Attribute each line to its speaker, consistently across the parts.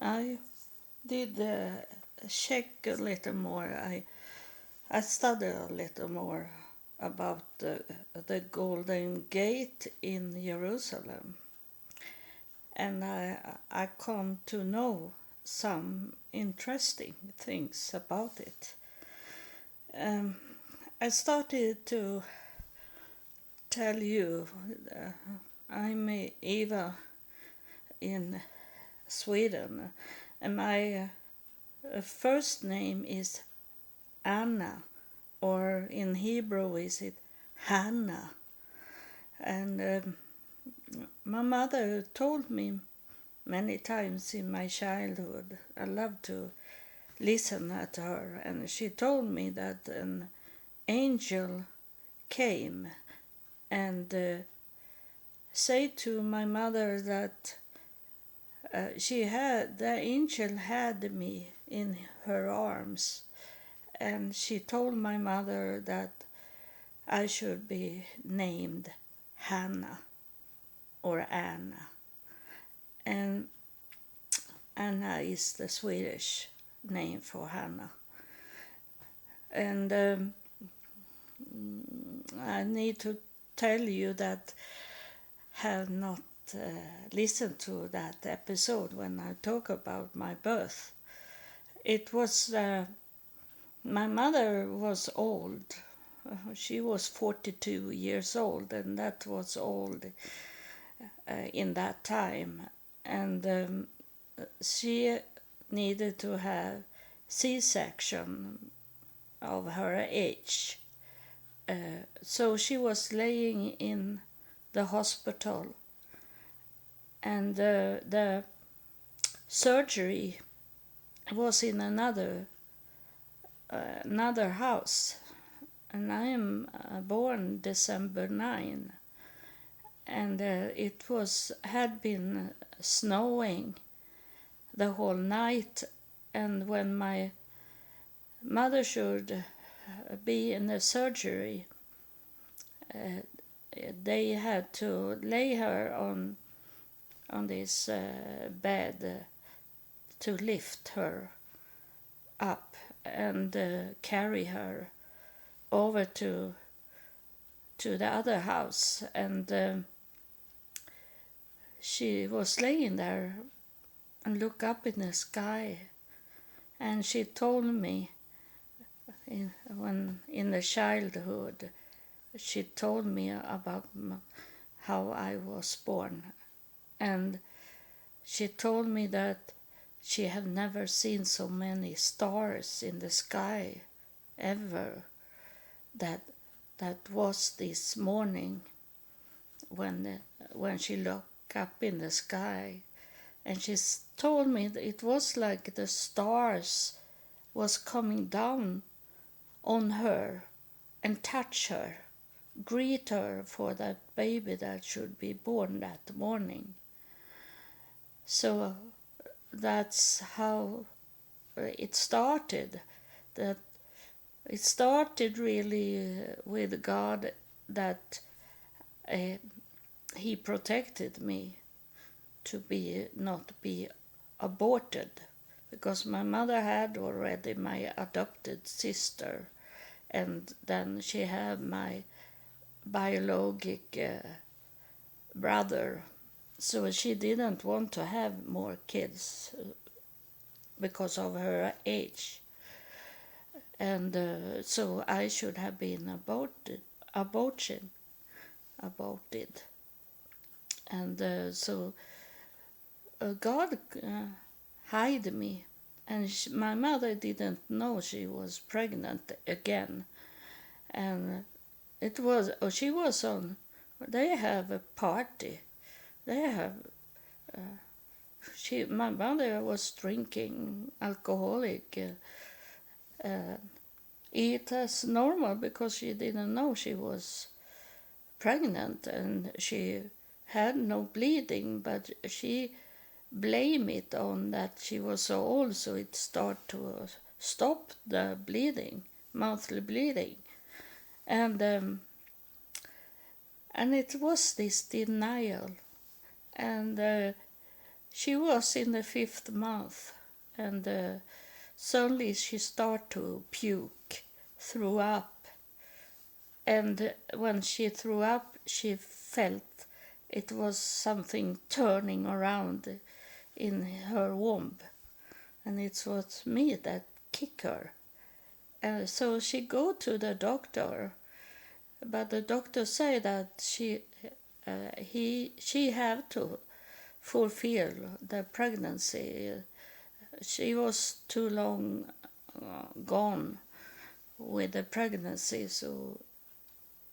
Speaker 1: I did check a little more. I studied a little more about the Golden Gate in Jerusalem, and I come to know some interesting things about it. Um, I started to tell you I'm Eva in Sweden, and my first name is Anna, or in Hebrew is it Hannah. And my mother told me many times in my childhood, I loved to listen at her, and she told me that an angel came and said to my mother that the angel had me in her arms, and she told my mother that I should be named Hannah or Anna. And Anna is the Swedish name for Hannah. And I need to tell you that have not listened to that episode when I talk about my birth. It was my mother was old. She was 42 years old, and that was old in that time. And she needed to have C-section of her age. So she was laying in the hospital, and the surgery was in another house, and I am born December 9, and it had been snowing the whole night, and when my mother should be in the surgery, they had to lay her on this bed to lift her up and carry her over to the other house. And she was laying there and looked up in the sky, and she told me when in the childhood, she told me about how I was born, and she told me that she had never seen so many stars in the sky ever. That was this morning when she looked up in the sky, and she told me that it was like the stars was coming down on her and touch her, greet her for that baby that should be born that morning. So that's how it started. That it started really with God, that He protected me to not be aborted, because my mother had already my adopted sister, and then she had my biologic brother, so she didn't want to have more kids because of her age, and so I should have been aborted, and so God hid me, and my mother didn't know she was pregnant again, and she was on. They have a party. They have. My mother was drinking alcoholic. Eat as normal, because she didn't know she was pregnant, and she had no bleeding, but she blamed it on that she was so old, so it started to stop the bleeding, monthly bleeding, and it was this denial, and she was in the 5th month, and suddenly she started to puke, threw up. And when she threw up, she felt it was something turning around in her womb. And it was me that kicked her. So she go to the doctor, but the doctor said that she have to fulfill the pregnancy. She was too long gone with the pregnancy, so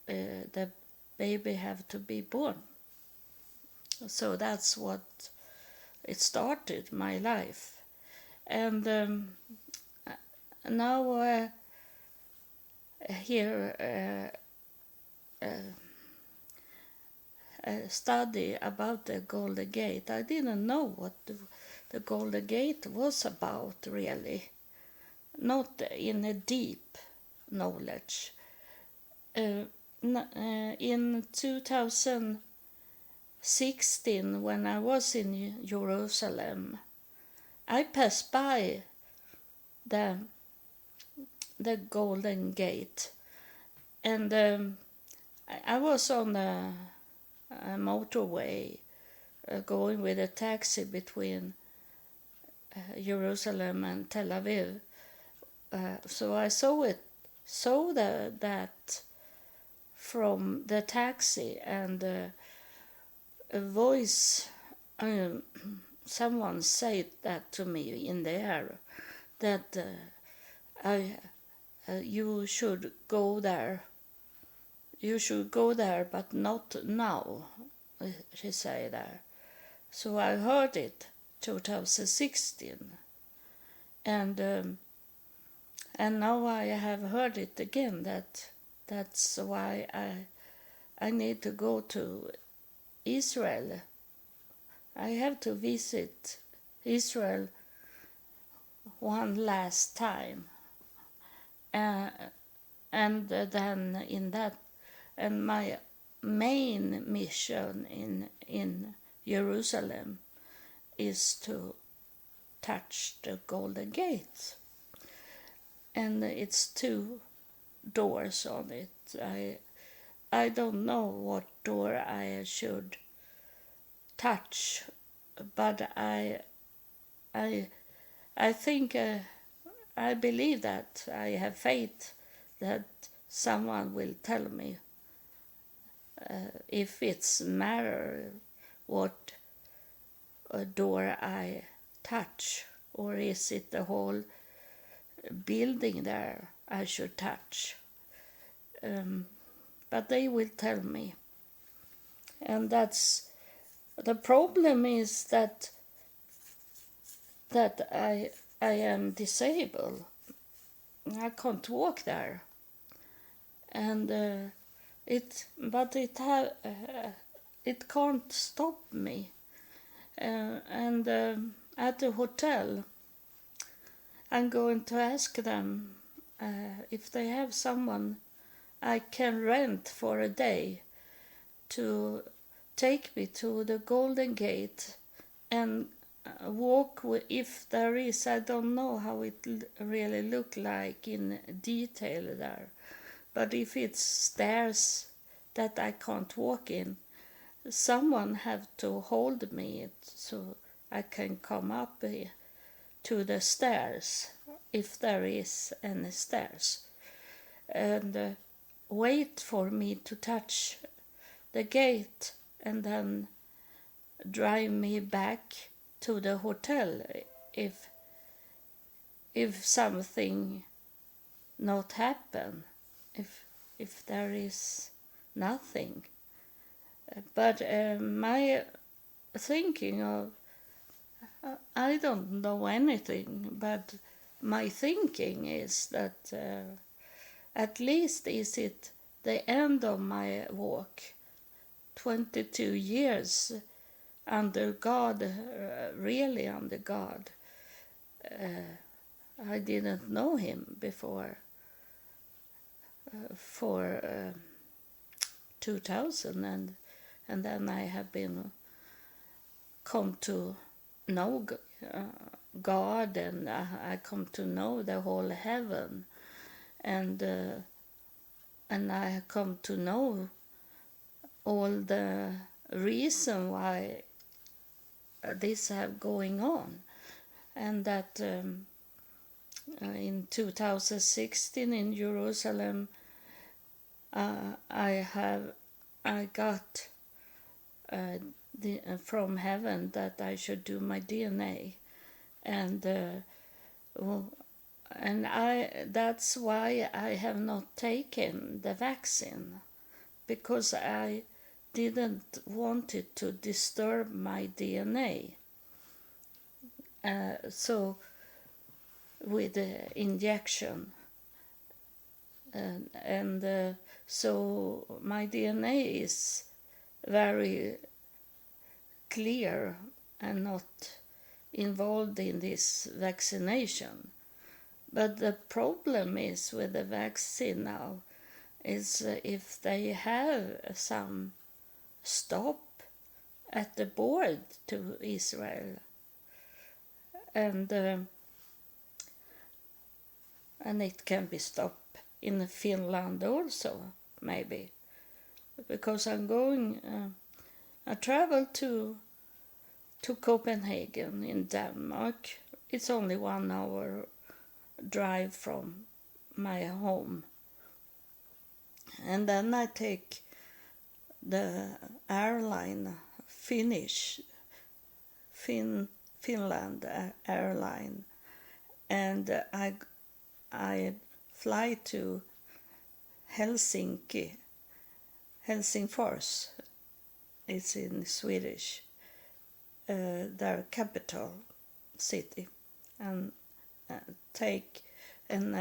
Speaker 1: the baby have to be born. So that's what it started my life. And now here a study about the Golden Gate. I didn't know what the Golden Gate was about, really. Not in a deep knowledge. In 2016, when I was in Jerusalem, I passed by the Golden Gate, and I was on a motorway going with a taxi between Jerusalem and Tel Aviv. So I saw that from the taxi, and a voice, someone said that to me in the air, that you should go there. You should go there, but not now, she said there. So I heard it 2016, and now I have heard it again. That's why I need to go to Israel. I have to visit Israel one last time, and then in that, and my main mission in Jerusalem is to touch the Golden Gate, and it's 2 doors on it. I don't know what door I should touch, but I think I believe that I have faith that someone will tell me if it's matter what door I touch, or is it the whole building there I should touch. But they will tell me. And that's the problem, is that I am disabled. I can't walk there, and it can't stop me. And at the hotel, I'm going to ask them if they have someone I can rent for a day to take me to the Golden Gate and walk with, if there is, I don't know how it really look like in detail there, but if it's stairs that I can't walk in, someone have to hold me so I can come up to the stairs, if there is any stairs, and wait for me to touch the gate, and then drive me back to the hotel if something not happen, if there is nothing. But my thinking of, I don't know anything, but my thinking is that at least is it the end of my walk. 22 years under God, really under God. I didn't know him before for 2000, and then I have been come to know God, and I come to know the whole heaven, and I come to know all the reason why this have going on, and that in 2016 in Jerusalem, I got from heaven that I should do my DNA, and that's why I have not taken the vaccine, because I didn't want it to disturb my DNA. So with the injection, and so my DNA is very clear and not involved in this vaccination. But the problem is with the vaccine now is if they have some stop at the board to Israel, and it can be stopped in Finland also, maybe, because I travel to Copenhagen in Denmark. It's only 1 hour drive from my home, and then I take the airline Finland airline, and I fly to Helsingfors. It's in Swedish, their capital city, and take and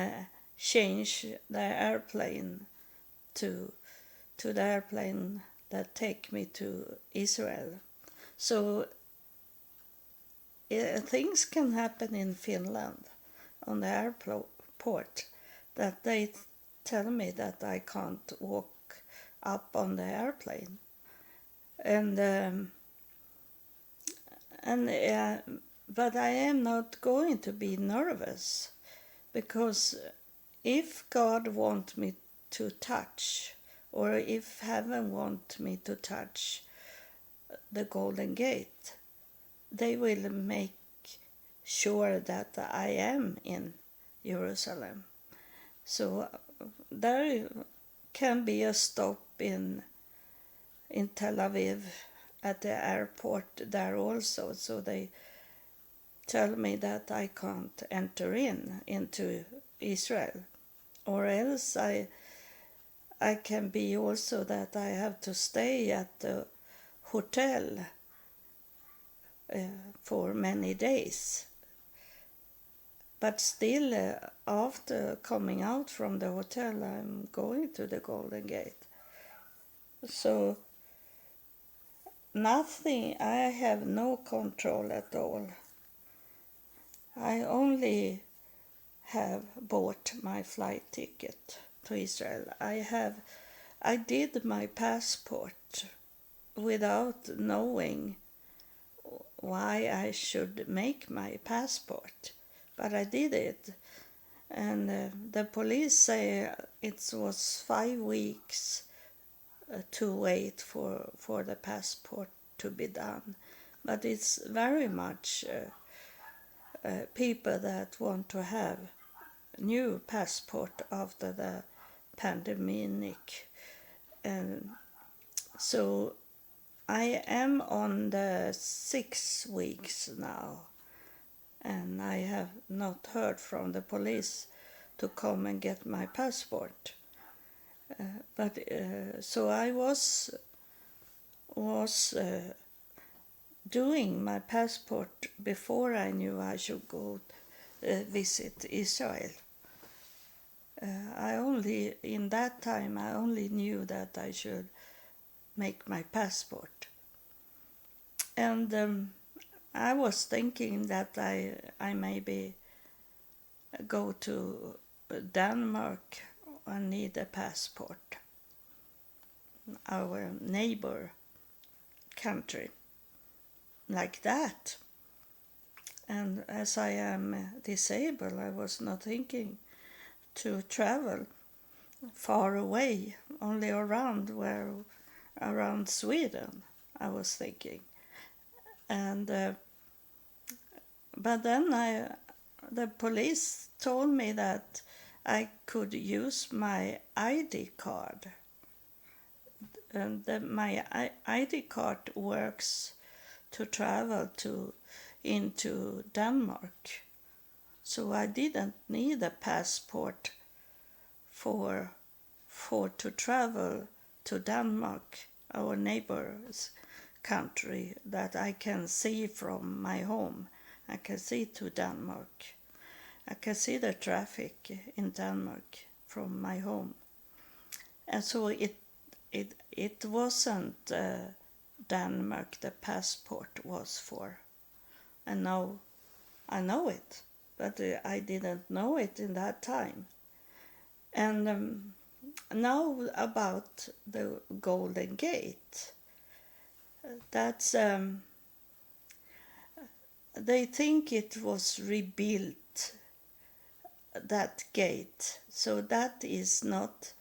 Speaker 1: change the airplane to the airplane that take me to Israel. So things can happen in Finland on the airport that they tell me that I can't walk up on the airplane, but I am not going to be nervous, because if God wants me to touch, or if heaven wants me to touch the Golden Gate, they will make sure that I am in Jerusalem. So there can be a stop in Tel Aviv at the airport there also, so they tell me that I can't enter into Israel, or else I can be also that I have to stay at the hotel for many days. But still, after coming out from the hotel, I'm going to the Golden Gate. So nothing, I have no control at all. I only have bought my flight ticket to Israel. I did my passport without knowing why I should make my passport, but I did it, and the police say it was 5 weeks to wait for the passport to be done, but it's very much people that want to have new passport after the pandemic, and so I am on the 6 weeks now, and I have not heard from the police to come and get my passport. So I was doing my passport before I knew I should go visit Israel. In that time I only knew that I should make my passport, and I was thinking that I maybe go to Denmark and need a passport, our neighbor country, like that. And as I am disabled, I was not thinking to travel far away, only around Sweden, I was thinking. And but then the police told me that I could use my ID card. And my ID card works to travel into Denmark. So I didn't need a passport for to travel to Denmark, our neighbor's country that I can see from my home. I can see to Denmark. I can see the traffic in Denmark from my home. And so it wasn't Denmark the passport was for. And now I know it, but I didn't know it in that time. And now about the Golden Gate. That's they think it was rebuilt, that gate. So that is not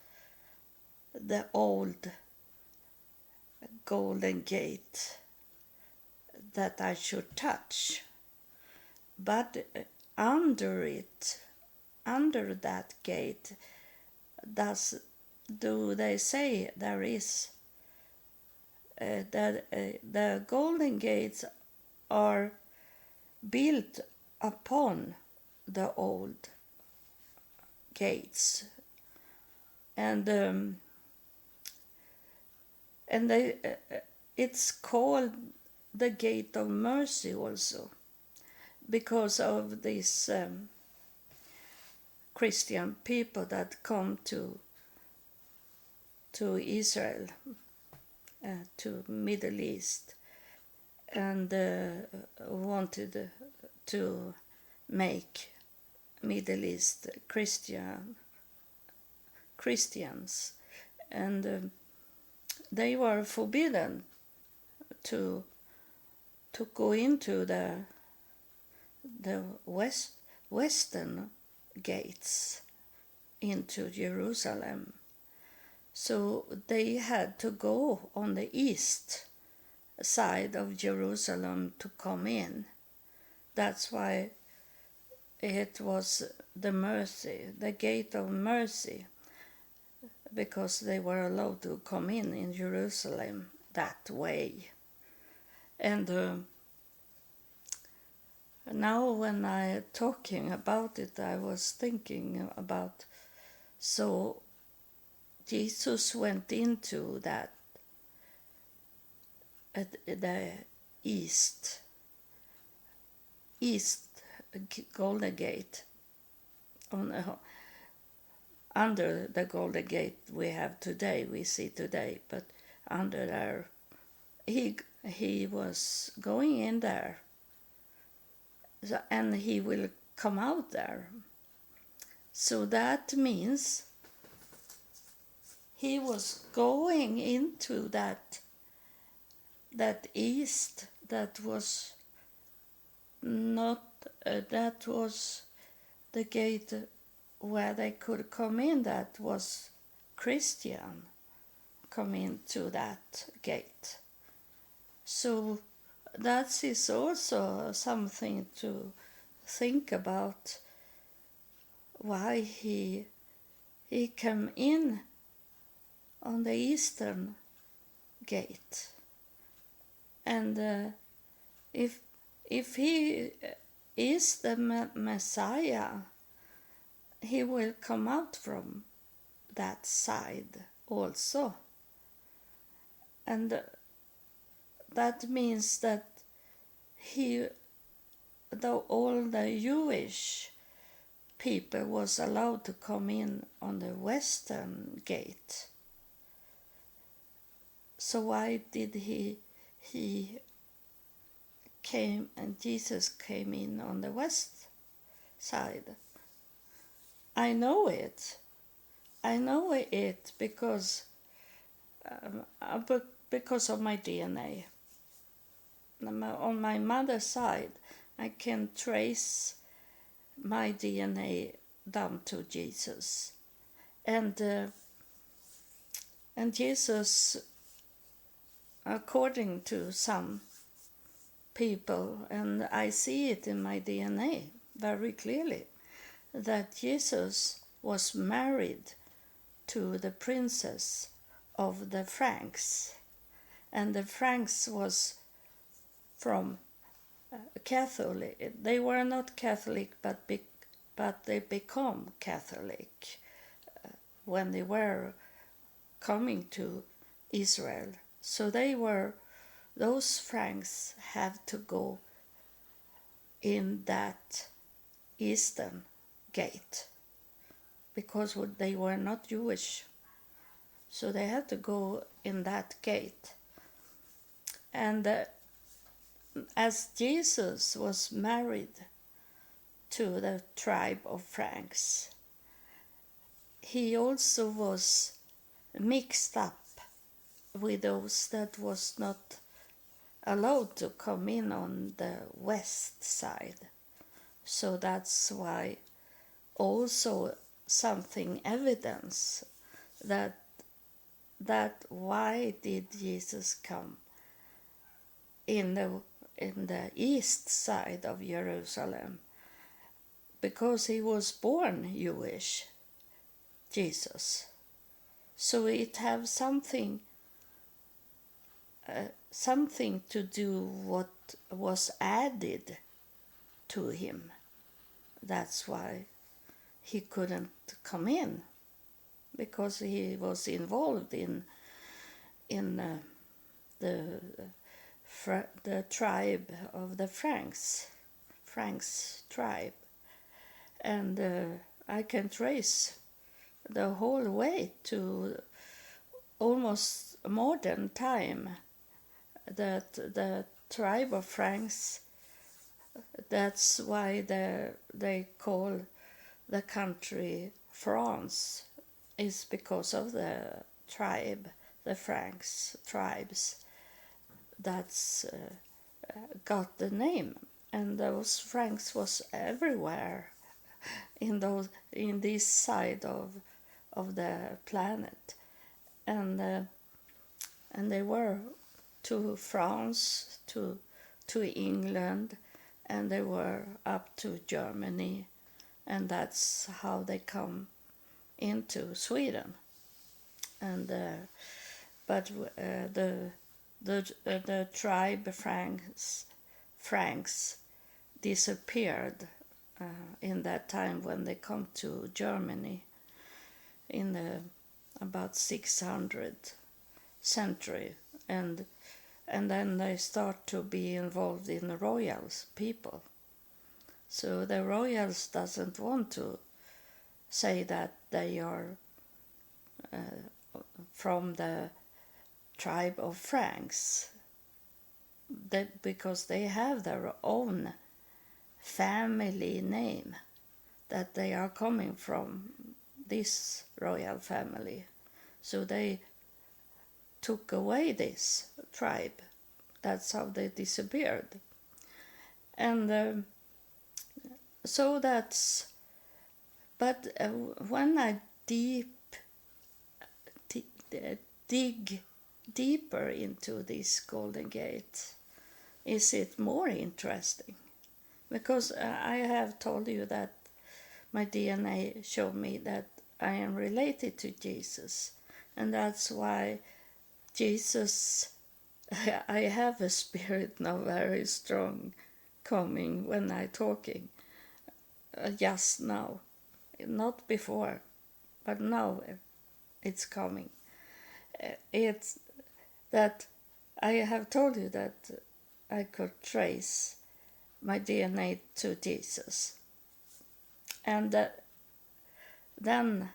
Speaker 1: the old Golden Gate that I should touch. But under it, under that gate, do they say there is that the Golden Gates are built upon the old gates, and they, it's called the Gate of Mercy also, because of these Christian people that come to Israel, to Middle East, and wanted to make Middle East Christians, and they were forbidden to go into the western gates into Jerusalem. So they had to go on the east side of Jerusalem to come in. That's why it was the Gate of Mercy, because they were allowed to come in Jerusalem that way. And now when I'm talking about it, I was thinking about, so Jesus went into that, at the east Golden Gate, under the Golden Gate we see today, but under there, he was going in there, and he will come out there. So that means he was going into that east, that was not that was the gate where they could come in, that was Christian, come into that gate. So that is also something to think about, why he came in on the eastern gate. And if he is the Messiah, he will come out from that side also. And that means that all the Jewish people was allowed to come in on the western gate. So why did he came, and Jesus came in on the west side? I know it because of my DNA. On my mother's side, I can trace my DNA down to Jesus. And Jesus, according to some people, and I see it in my DNA very clearly, that Jesus was married to the princess of the Franks, and the Franks was from Catholic. They were not Catholic, but they become Catholic when they were coming to Israel. So those Franks have to go in that eastern gate because they were not Jewish. So they had to go in that gate. And as Jesus was married to the tribe of Franks, he also was mixed up with those that was not allowed to come in on the west side. So that's why also something evidence that why did Jesus come in the east side of Jerusalem? Because he was born Jewish, Jesus. So it have something to do what was added to him. That's why he couldn't come in, because he was involved in the tribe of the Franks tribe, and I can trace the whole way to almost modern time that the tribe of Franks, that's why they call the country France, is because of the tribe, the Franks tribes, that's got the name. And those Franks was everywhere in this side of the planet, and they were to France, to England, and they were up to Germany, and that's how they come into Sweden. And but the tribe Franks disappeared in that time when they come to Germany in the about 600 century, and then they start to be involved in the royals people. So the royals doesn't want to say that they are from the tribe of Franks, because they have their own family name, that they are coming from this royal family. So they took away this tribe. That's how they disappeared. And so that's, but when I dig deeper into this Golden Gate, is it more interesting? Because I have told you that my DNA showed me that I am related to Jesus, and that's why Jesus, I have a spirit now very strong coming when I'm talking, just now, not before, but now it's coming. It's that I have told you that I could trace my DNA to Jesus, and then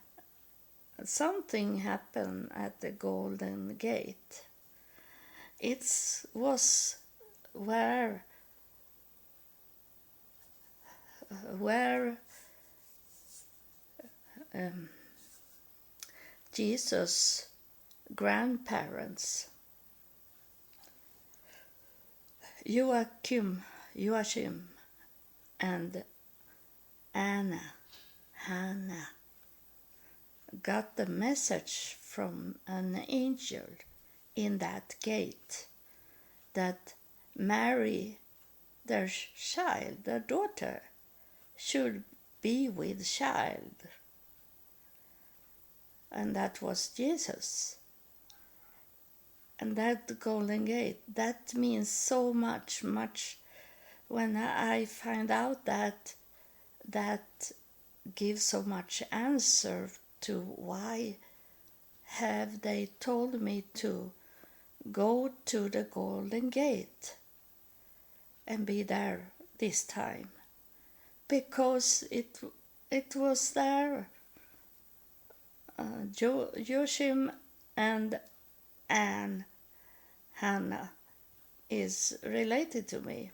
Speaker 1: something happened at the Golden Gate. It was where Jesus' grandparents, Joachim and Hannah, got the message from an angel in that gate that Mary, their child, their daughter, should be with child. And that was Jesus. And that golden gate, that means so much. When I find out that gives so much answer to why have they told me to go to the golden gate and be there this time. Because it was there. Joachim and Hannah is related to me.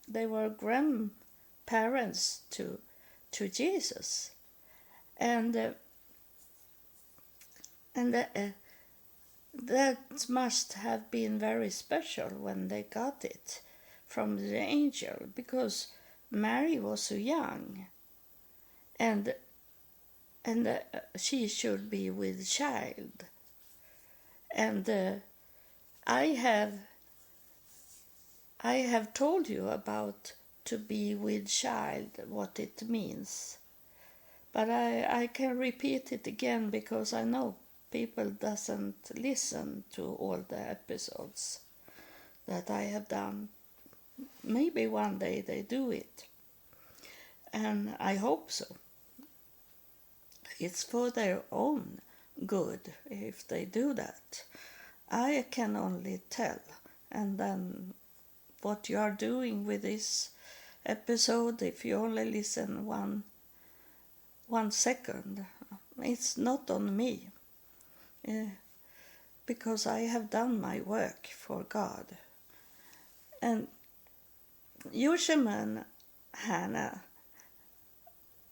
Speaker 1: They were grandparents to Jesus, and that must have been very special when they got it from the angel, because Mary was so young, and she should be with child. And I have told you about to be with child, what it means. But I can repeat it again because I know people doesn't listen to all the episodes that I have done. Maybe one day they do it. And I hope so. It's for their own good if they do that. I can only tell. And then what you are doing with this episode, if you only listen 1 second, it's not on me. Because I have done my work for God. And Joachim and Hannah,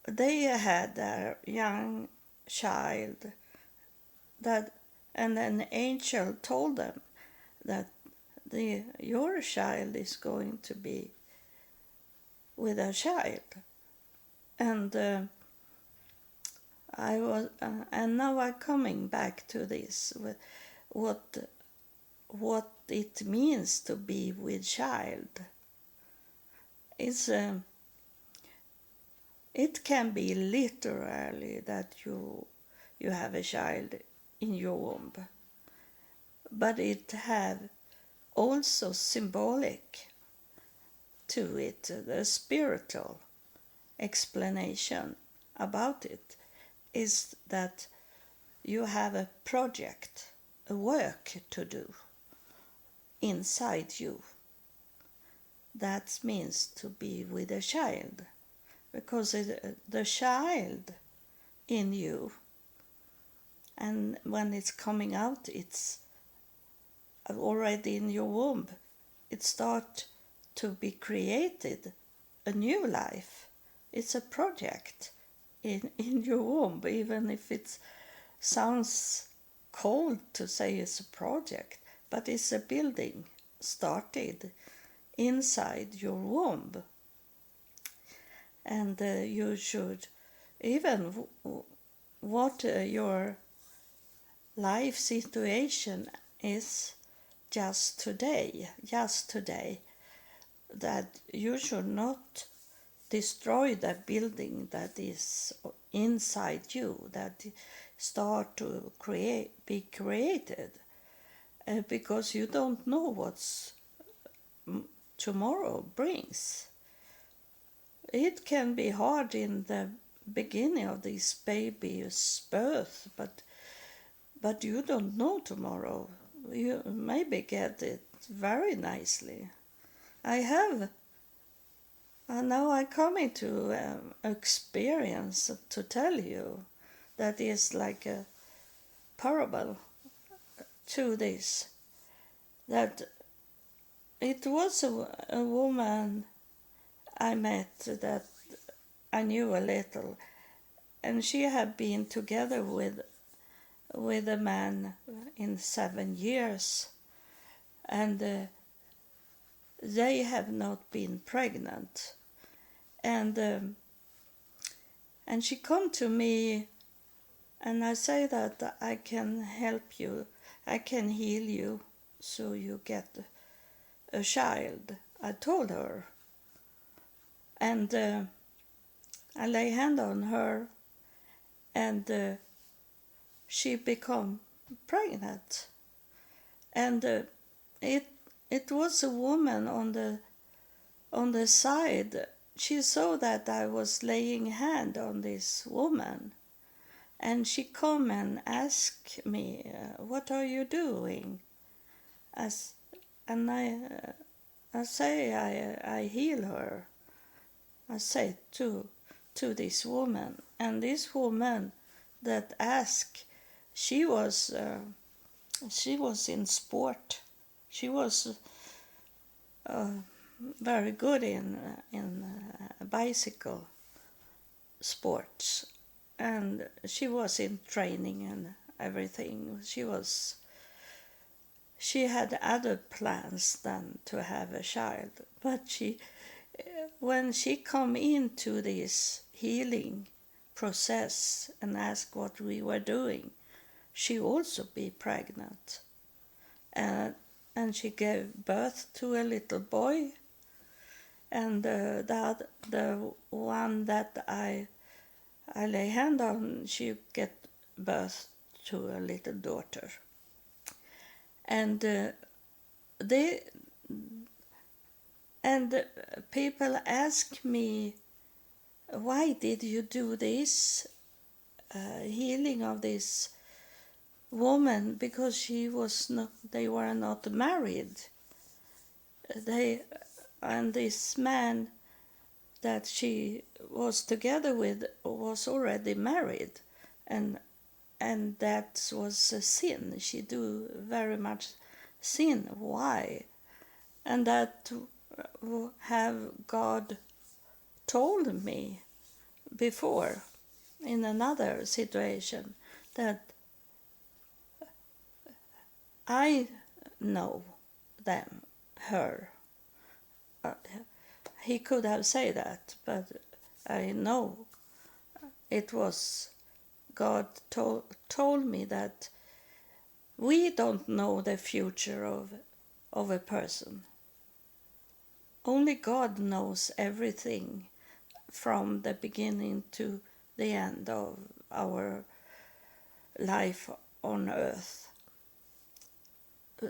Speaker 1: they had their young child, and an angel told them that your child is going to be with a child. And and now I'm coming back to this, what it means to be with child. It can be literally that you have a child in your womb, but it have also symbolic to it, the spiritual explanation about it is that you have a project, a work to do inside you. That means to be with a child, because the child in you, and when it's coming out, it's already in your womb. It starts to be created, a new life. It's a project in your womb, even if it sounds cold to say it's a project, but it's a building started inside your womb. And you should, even what your life situation is just today, that you should not destroy the building that is inside you, that start to be created, because you don't know what's tomorrow brings. It can be hard in the beginning of this baby's birth, but you don't know tomorrow. You maybe get it very nicely. And now I'm coming to experience to tell you that is like a parable to this, that it was a woman I met that I knew a little, and she had been together with a man in 7 years, and they have not been pregnant. and she come to me, and I say that I can help you, I can heal you, so you get a child. I told her, and I lay hand on her, and she become pregnant, and it was a woman on the side. She saw that I was laying hand on this woman, and she come and ask me, "What are you doing?" As and I say I heal her. I say to this woman, and this woman that asked, she was in sport. She was very good in bicycle sports, and she was in training and everything. She had other plans than to have a child, but when she come into this healing process and asked what we were doing, she also be pregnant, and she gave birth to a little boy, and the one that I lay hand on, she get birth to a little daughter, and they and people ask me, why did you do this healing of this woman? Because they were not married. And this man that she was together with was already married, and that was a sin. She do very much sin. Why? And that have God told me before in another situation, that I know them, her. He could have said that, but I know it was God told me that we don't know the future of a person. Only God knows everything from the beginning to the end of our life on earth.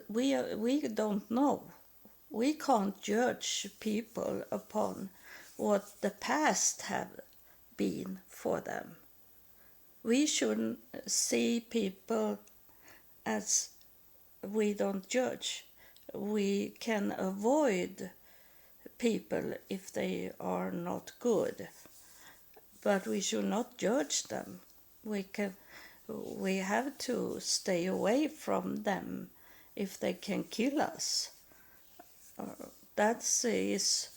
Speaker 1: We don't know. We can't judge people upon what the past have been for them. We shouldn't see people as we don't judge. We can avoid people if they are not good, but we should not judge them. We have to stay away from them if they can kill us. That is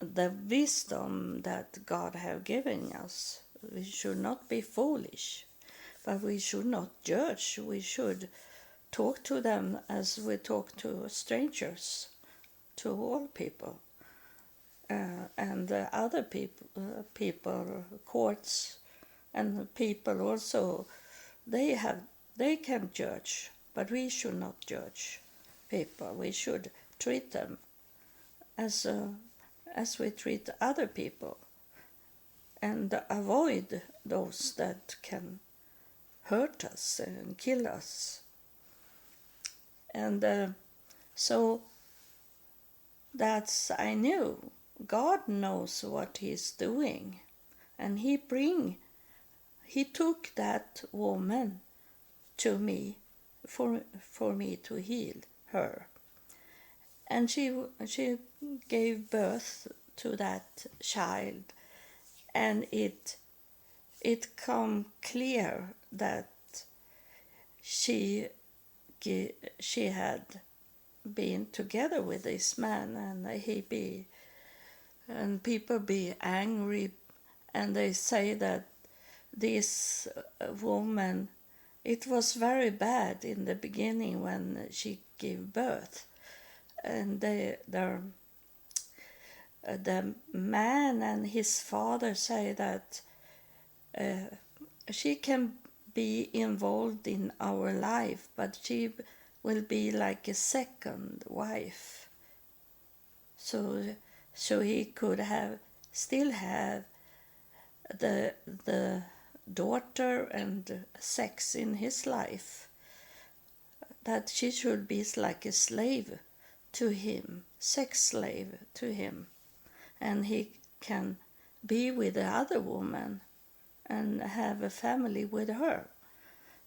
Speaker 1: the wisdom that God have given us. We should not be foolish, but we should not judge. We should talk to them as we talk to strangers, to all people, and other people, courts, and people also. They can judge, but we should not judge people. We should treat them as we treat other people, and avoid those that can hurt us and kill us. And so that's, I knew God knows what He's doing, and He took that woman to me for me to heal her, and she gave birth to that child, and it come clear that she had been together with this man, and people be angry, and they say that this woman, it was very bad in the beginning when she gave birth, and the man and his father say that she can be involved in our life, but she will be like a second wife. So he could still have the daughter and sex in his life. That she should be like a slave to him, sex slave to him, and he can be with the other woman and have a family with her,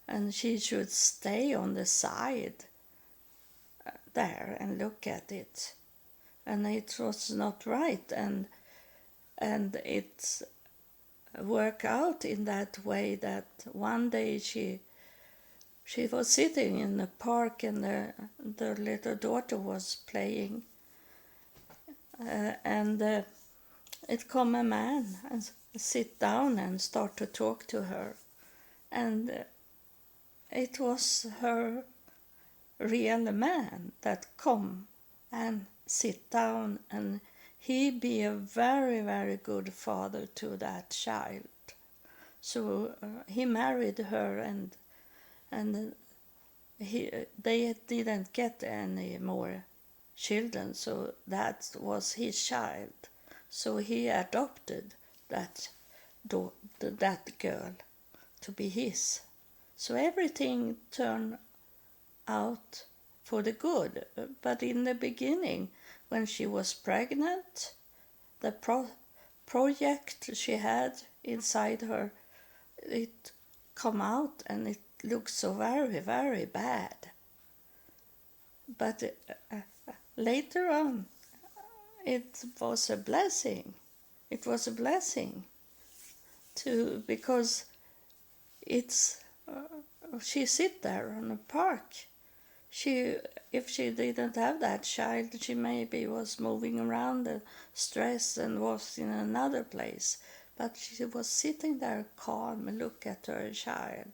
Speaker 1: and she should stay on the side there and look at it. And it was not right, and it worked out in that way that one day she was sitting in the park, and the little daughter was playing, and it come a man and sit down and start to talk to her, and it was her real man that come and sit down, and he be a very, very good father to that child. So he married her, and they didn't get any more children, so that was his child. So he adopted that girl to be his. So everything turned out for the good. But in the beginning, when she was pregnant, the project she had inside her, it come out, and it looked so very, very bad. But later on, it was a blessing. It was a blessing because it's she sit there on a park. If she didn't have that child, she maybe was moving around and stressed and was in another place. But she was sitting there calm and look at her child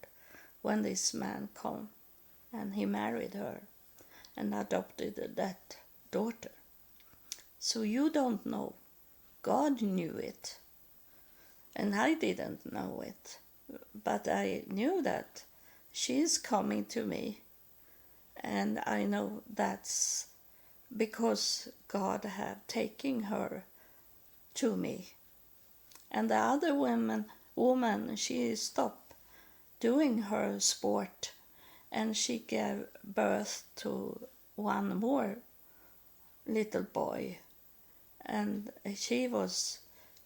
Speaker 1: when this man come, and he married her and adopted that daughter. So you don't know. God knew it. And I didn't know it. But I knew that she's coming to me. And I know that's because God have taken her to me. And the other woman, she stopped doing her sport, and she gave birth to one more little boy. And she was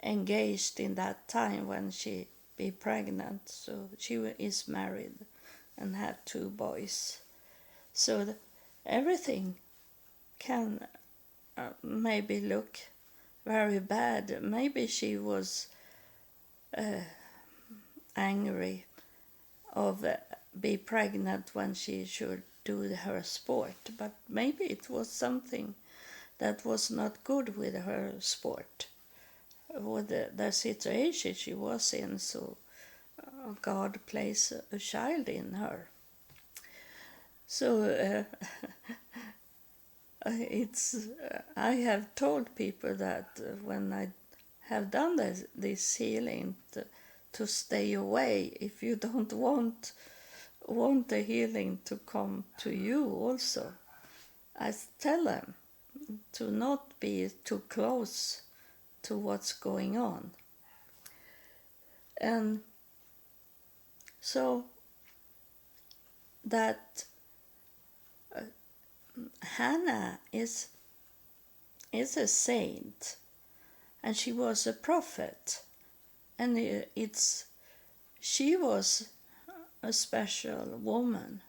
Speaker 1: engaged in that time when she be pregnant, so she is married and had 2 boys. So everything can maybe look very bad. Maybe she was angry of be pregnant when she should do her sport, but maybe it was something that was not good with her sport, with the situation she was in, so God placed a child in her. So I have told people that when I have done this healing, to stay away if you don't want the healing to come to you also. I tell them to not be too close to what's going on. And so that Hannah is a saint, and she was a prophet, and she was a special woman.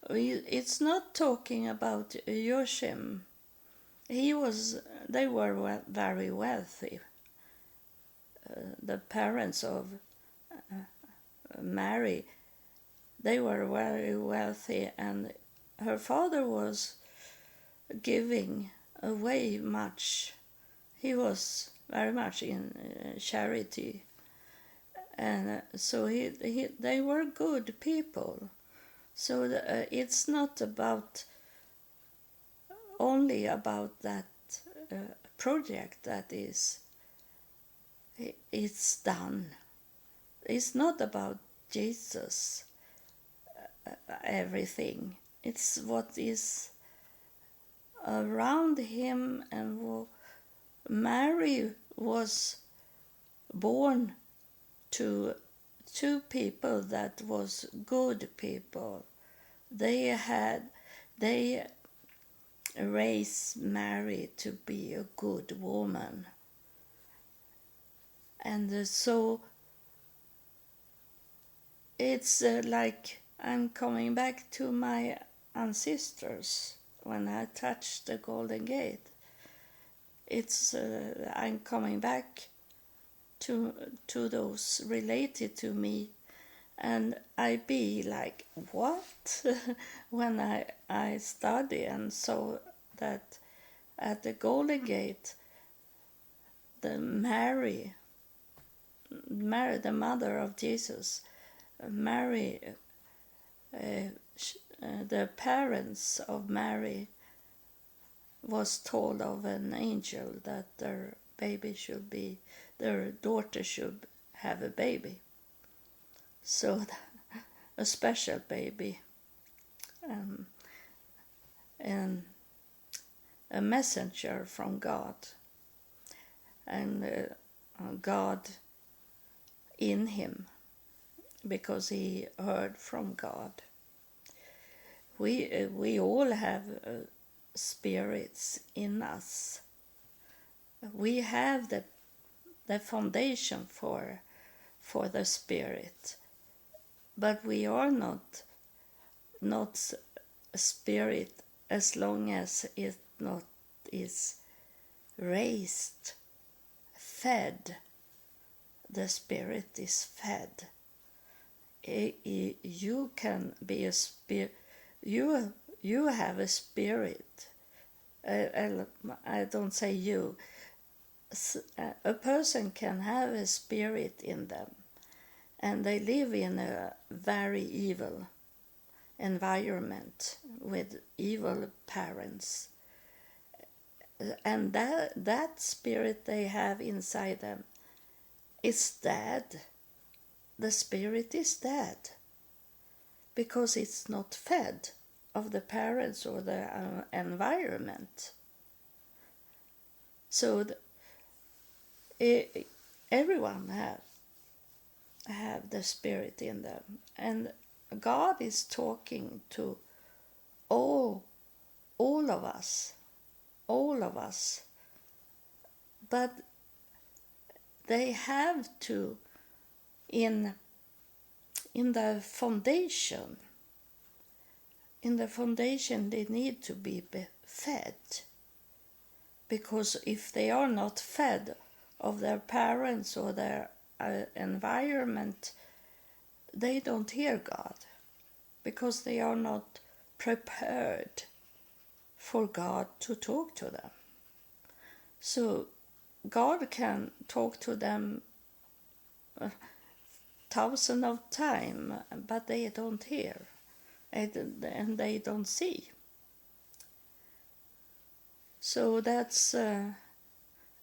Speaker 1: It's not talking about Joachim. They were very wealthy. The parents of Mary, they were very wealthy, and her father was giving away much. He was very much in charity, and so they were good people. So it's not only about that project that it's done. It's not about Jesus, everything. It's what is around him, and Mary was born to two people that was good people. They raised Mary to be a good woman. And so it's like I'm coming back to my ancestors when I touched the Golden Gate. It's I'm coming back to those related to me, and I be like, what? When I study and saw that at the Golden Gate, the Mary, the mother of Jesus, Mary, the parents of Mary was told of an angel that their daughter should have a baby. So a special baby, and a messenger from God, and God in him, because he heard from God. We all have spirits in us. We have the foundation for the spirit, but we are not a spirit as long as it not is raised, fed. The spirit is fed. You can be a spirit. You have a spirit. I don't say you. A person can have a spirit in them, and they live in a very evil environment with evil parents, and that spirit they have inside them is dead. The spirit is dead because it's not fed of the parents or the environment. So everyone have the spirit in them, and God is talking to all of us, but they have to in the foundation they need to be fed, because if they are not fed of their parents or their environment, they don't hear God, because they are not prepared for God to talk to them. So God can talk to them thousands of times, but they don't hear, and they don't see. So that's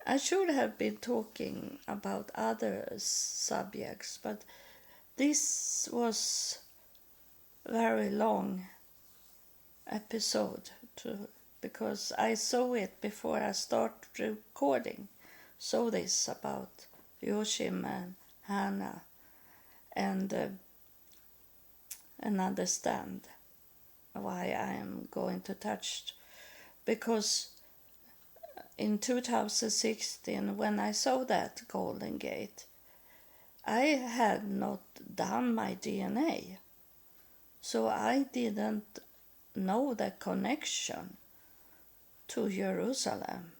Speaker 1: I should have been talking about other subjects, but this was a very long episode because I saw it before I started recording. Saw this about Joachim and Anna, and understand why I am going to touch, because in 2016, when I saw that Golden Gate, I had not done my DNA, so I didn't know the connection to Jerusalem.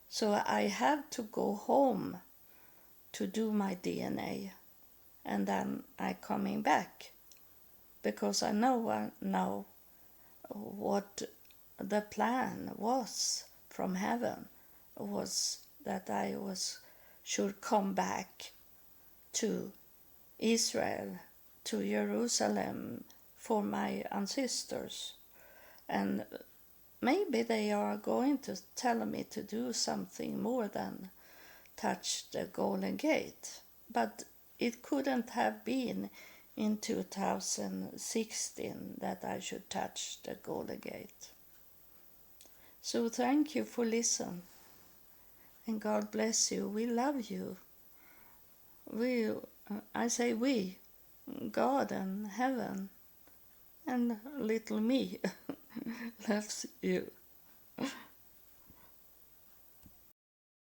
Speaker 1: So I have to go home to do my DNA, and then I coming back, because I know now what the plan was from heaven, was that I should come back to Israel, to Jerusalem, for my ancestors, and maybe they are going to tell me to do something more than touch the Golden Gate, but it couldn't have been in 2016 that I should touch the Golden Gate. So thank you for listening, and God bless you. We love you. I say we, God and heaven, and little me loves you.